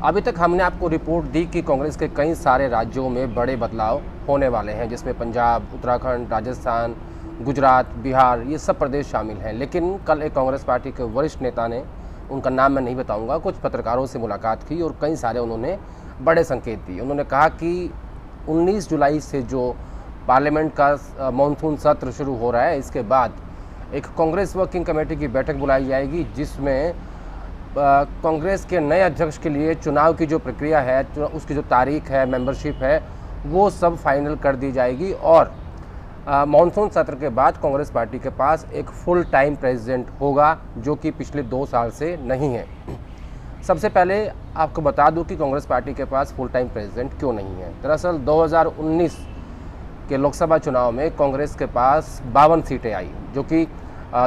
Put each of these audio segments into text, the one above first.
अभी तक हमने आपको रिपोर्ट दी कि कांग्रेस के कई सारे राज्यों में बड़े बदलाव होने वाले हैं, जिसमें पंजाब, उत्तराखंड, राजस्थान, गुजरात, बिहार, ये सब प्रदेश शामिल हैं। लेकिन कल एक कांग्रेस पार्टी के वरिष्ठ नेता ने, उनका नाम मैं नहीं बताऊंगा, कुछ पत्रकारों से मुलाकात की और कई सारे उन्होंने बड़े संकेत दिए। उन्होंने कहा कि 19 जुलाई से जो पार्लियामेंट का मानसून सत्र शुरू हो रहा है, इसके बाद एक कांग्रेस वर्किंग कमेटी की बैठक बुलाई जाएगी, जिसमें कांग्रेस के नए अध्यक्ष के लिए चुनाव की जो प्रक्रिया है, उसकी जो तारीख है, मेंबरशिप है, वो सब फाइनल कर दी जाएगी। और मानसून सत्र के बाद कांग्रेस पार्टी के पास एक फुल टाइम प्रेसिडेंट होगा, जो कि पिछले 2 साल से नहीं है। सबसे पहले आपको बता दूं कि कांग्रेस पार्टी के पास फुल टाइम प्रेसिडेंट क्यों नहीं है। दरअसल 2019 के लोकसभा चुनाव में कांग्रेस के पास 52 सीटें आई, जो कि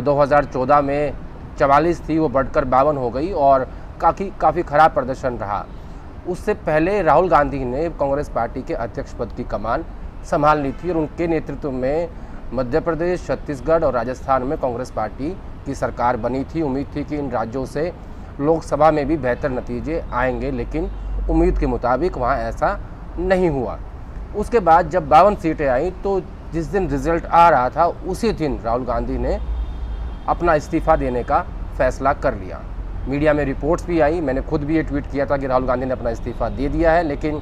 2014 में 44 थी, वो बढ़कर 52 हो गई और काफ़ी खराब प्रदर्शन रहा। उससे पहले राहुल गांधी ने कांग्रेस पार्टी के अध्यक्ष पद की कमान संभाल ली थी और उनके नेतृत्व में मध्य प्रदेश, छत्तीसगढ़ और राजस्थान में कांग्रेस पार्टी की सरकार बनी थी। उम्मीद थी कि इन राज्यों से लोकसभा में भी बेहतर नतीजे आएंगे, लेकिन उम्मीद के मुताबिक वहाँ ऐसा नहीं हुआ। उसके बाद जब 52 सीटें आई तो जिस दिन रिजल्ट आ रहा था, उसी दिन राहुल गांधी ने अपना इस्तीफ़ा देने का फैसला कर लिया। मीडिया में रिपोर्ट्स भी आई, मैंने खुद भी ये ट्वीट किया था कि राहुल गांधी ने अपना इस्तीफ़ा दे दिया है, लेकिन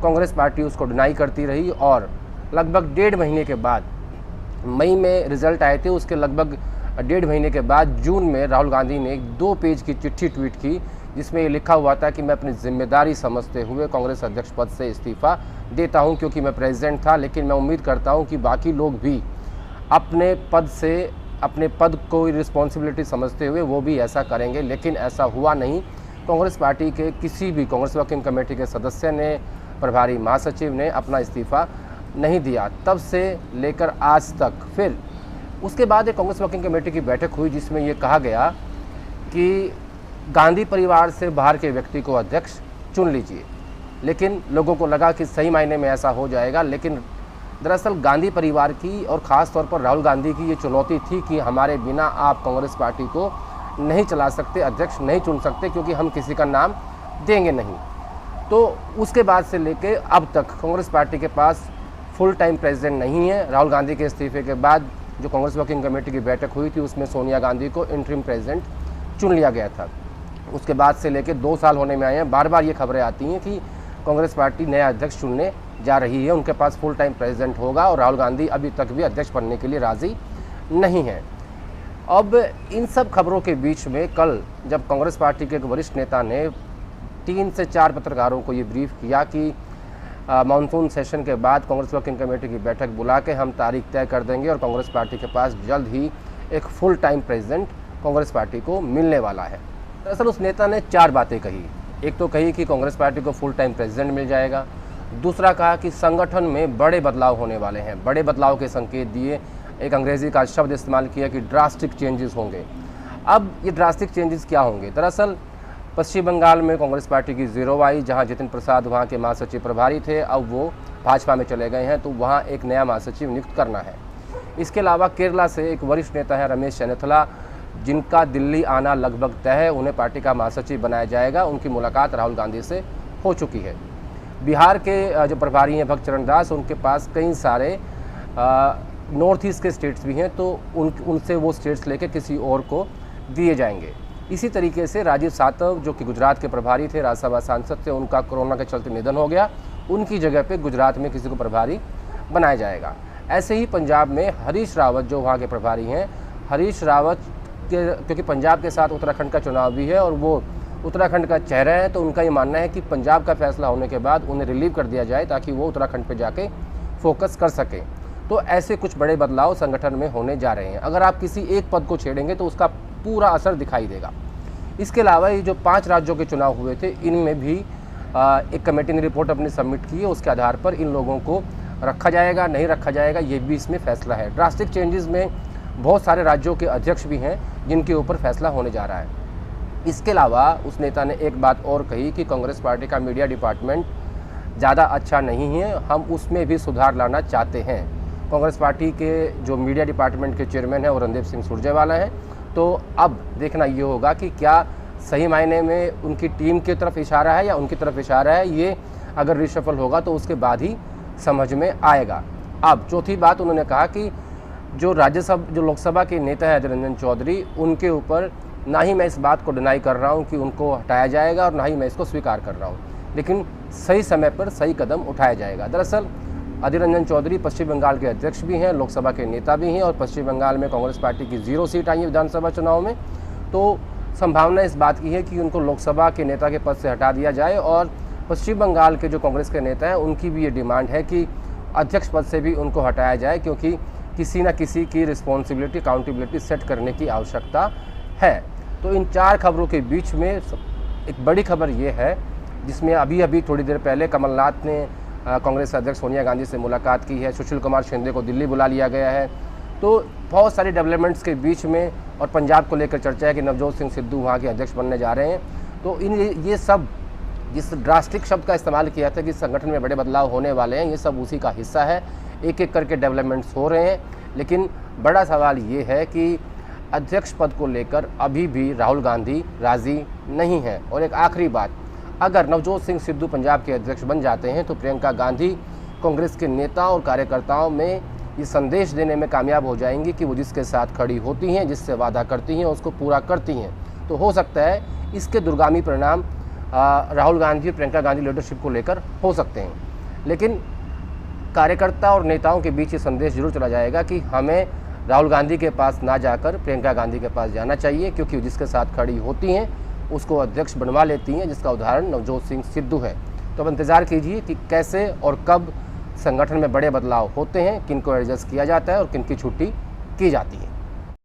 कांग्रेस पार्टी उसको डिनाई करती रही और लगभग 1.5 महीने के बाद, मई में रिजल्ट आए थे, उसके लगभग 1.5 महीने के बाद जून में राहुल गांधी ने एक 2 पेज की चिट्ठी ट्वीट की, जिसमें ये लिखा हुआ था कि मैं अपनी जिम्मेदारी समझते हुए कांग्रेस अध्यक्ष पद से इस्तीफ़ा देता हूं, क्योंकि मैं प्रेसिडेंट था, लेकिन मैं उम्मीद करता हूं कि बाकी लोग भी अपने पद को रिस्पॉन्सिबिलिटी समझते हुए वो भी ऐसा करेंगे। लेकिन ऐसा हुआ नहीं। कांग्रेस पार्टी के किसी भी कांग्रेस वर्किंग कमेटी के सदस्य ने, प्रभारी महासचिव ने अपना इस्तीफ़ा नहीं दिया, तब से लेकर आज तक। फिर उसके बाद एक कांग्रेस वर्किंग कमेटी की बैठक हुई, जिसमें ये कहा गया कि गांधी परिवार से बाहर के व्यक्ति को अध्यक्ष चुन लीजिए। लेकिन लोगों को लगा कि सही मायने में ऐसा हो जाएगा, लेकिन दरअसल गांधी परिवार की और ख़ास तौर पर राहुल गांधी की ये चुनौती थी कि हमारे बिना आप कांग्रेस पार्टी को नहीं चला सकते, अध्यक्ष नहीं चुन सकते, क्योंकि हम किसी का नाम देंगे नहीं। तो उसके बाद से लेके अब तक कांग्रेस पार्टी के पास फुल टाइम प्रेसिडेंट नहीं है। राहुल गांधी के इस्तीफे के बाद जो कांग्रेस वर्किंग कमेटी की बैठक हुई थी, उसमें सोनिया गांधी को इंटरिम प्रेसिडेंट चुन लिया गया था। उसके बाद से लेकर 2 साल होने में आए हैं, बार बार ये खबरें आती हैं कि कांग्रेस पार्टी नया अध्यक्ष चुनने जा रही है, उनके पास फुल टाइम प्रेसिडेंट होगा, और राहुल गांधी अभी तक भी अध्यक्ष बनने के लिए राज़ी नहीं है। अब इन सब खबरों के बीच में कल जब कांग्रेस पार्टी के एक वरिष्ठ नेता ने 3 से 4 पत्रकारों को ये ब्रीफ किया कि मानसून सेशन के बाद कांग्रेस वर्किंग कमेटी की बैठक बुला के हम तारीख तय कर देंगे और कांग्रेस पार्टी के पास जल्द ही एक full time president Congress party को मिलने वाला है। दरअसल उस नेता ने 4 बातें कही। एक तो कही कि कांग्रेस पार्टी को फुल टाइम प्रेसिडेंट मिल जाएगा। दूसरा कहा कि संगठन में बड़े बदलाव होने वाले हैं, बड़े बदलाव के संकेत दिए। एक अंग्रेजी का शब्द इस्तेमाल किया कि ड्रास्टिक चेंजेस होंगे। अब ये ड्रास्टिक चेंजेस क्या होंगे? दरअसल पश्चिम बंगाल में कांग्रेस पार्टी की ज़ीरो आई, जहां जितिन प्रसाद वहां के महासचिव प्रभारी थे, अब वो भाजपा में चले गए हैं, तो वहां एक नया महासचिव नियुक्त करना है। इसके अलावा केरला से एक वरिष्ठ नेता है रमेश चन्नीथला, जिनका दिल्ली आना लगभग तय है, उन्हें पार्टी का महासचिव बनाया जाएगा। उनकी मुलाकात राहुल गांधी से हो चुकी है। बिहार के जो प्रभारी हैं भक्त चरण दास, उनके पास कई सारे नॉर्थ ईस्ट के स्टेट्स भी हैं, तो उनसे वो स्टेट्स लेके किसी और को दिए जाएंगे। इसी तरीके से राजीव सातव, जो कि गुजरात के प्रभारी थे, राज्यसभा सांसद थे, उनका कोरोना के चलते निधन हो गया, उनकी जगह पे गुजरात में किसी को प्रभारी बनाया जाएगा। ऐसे ही पंजाब में हरीश रावत, जो वहाँ के प्रभारी हैं, हरीश रावत क्योंकि पंजाब के साथ उत्तराखंड का चुनाव भी है और वो उत्तराखंड का चेहरा है, तो उनका ये मानना है कि पंजाब का फैसला होने के बाद उन्हें रिलीव कर दिया जाए, ताकि वो उत्तराखंड पे जाके फोकस कर सकें। तो ऐसे कुछ बड़े बदलाव संगठन में होने जा रहे हैं। अगर आप किसी एक पद को छेड़ेंगे तो उसका पूरा असर दिखाई देगा। इसके अलावा ये जो 5 राज्यों के चुनाव हुए थे, इनमें भी एक कमेटी ने रिपोर्ट अपनी सबमिट की है। उसके आधार पर इन लोगों को रखा जाएगा, नहीं रखा जाएगा, ये भी इसमें फैसला है। ड्रास्टिक चेंजेस में बहुत सारे राज्यों के अध्यक्ष भी हैं जिनके ऊपर फैसला होने जा रहा है। इसके अलावा उस नेता ने एक बात और कही कि कांग्रेस पार्टी का मीडिया डिपार्टमेंट ज़्यादा अच्छा नहीं है, हम उसमें भी सुधार लाना चाहते हैं। कांग्रेस पार्टी के जो मीडिया डिपार्टमेंट के चेयरमैन हैं वो रणदीप सिंह सुरजेवाला हैं। तो अब देखना ये होगा कि क्या सही मायने में उनकी टीम की तरफ इशारा है या उनकी तरफ इशारा है, ये अगर रिशफल होगा तो उसके बाद ही समझ में आएगा। अब चौथी बात उन्होंने कहा कि जो लोकसभा के नेता हैं अधीर रंजन चौधरी, उनके ऊपर ना ही मैं इस बात को डिनाई कर रहा हूं कि उनको हटाया जाएगा और ना ही मैं इसको स्वीकार कर रहा हूं, लेकिन सही समय पर सही कदम उठाया जाएगा। दरअसल अधीर रंजन चौधरी पश्चिम बंगाल के अध्यक्ष भी हैं, लोकसभा के नेता भी हैं और पश्चिम बंगाल में कांग्रेस पार्टी की 0 सीट आई है विधानसभा चुनाव में। तो संभावना इस बात की है कि उनको लोकसभा के नेता के पद से हटा दिया जाए और पश्चिम बंगाल के जो कांग्रेस के नेता हैं उनकी भी ये डिमांड है कि अध्यक्ष पद से भी उनको हटाया जाए, क्योंकि किसी न किसी की रिस्पॉन्सिबिलिटी, अकाउंटेबिलिटी सेट करने की आवश्यकता है। तो इन 4 खबरों के बीच में एक बड़ी खबर ये है, जिसमें अभी थोड़ी देर पहले कमलनाथ ने कांग्रेस अध्यक्ष सोनिया गांधी से मुलाकात की है, सुशील कुमार शिंदे को दिल्ली बुला लिया गया है। तो बहुत सारी डेवलपमेंट्स के बीच में और पंजाब को लेकर चर्चा है कि नवजोत सिंह सिद्धू वहाँ के अध्यक्ष बनने जा रहे हैं। तो ये सब जिस ड्रास्टिक शब्द का इस्तेमाल किया था कि संगठन में बड़े बदलाव होने वाले हैं, ये सब उसी का हिस्सा है। एक एक करके डेवलपमेंट्स हो रहे हैं, लेकिन बड़ा सवाल ये है कि अध्यक्ष पद को लेकर अभी भी राहुल गांधी राज़ी नहीं है। और एक आखिरी बात, अगर नवजोत सिंह सिद्धू पंजाब के अध्यक्ष बन जाते हैं तो प्रियंका गांधी कांग्रेस के नेता और कार्यकर्ताओं में ये संदेश देने में कामयाब हो जाएंगी कि वो जिसके साथ खड़ी होती हैं, जिससे वादा करती हैं, उसको पूरा करती हैं। तो हो सकता है इसके दूरगामी परिणाम राहुल गांधी और प्रियंका गांधी लीडरशिप को लेकर हो सकते हैं। लेकिन कार्यकर्ता और नेताओं के बीच ये संदेश जरूर चला जाएगा कि हमें राहुल गांधी के पास ना जाकर प्रियंका गांधी के पास जाना चाहिए, क्योंकि जिसके साथ खड़ी होती हैं उसको अध्यक्ष बनवा लेती हैं, जिसका उदाहरण नवजोत सिंह सिद्धू है। तो अब इंतज़ार कीजिए कि कैसे और कब संगठन में बड़े बदलाव होते हैं, किनको एडजस्ट किया जाता है और किनकी छुट्टी की जाती है।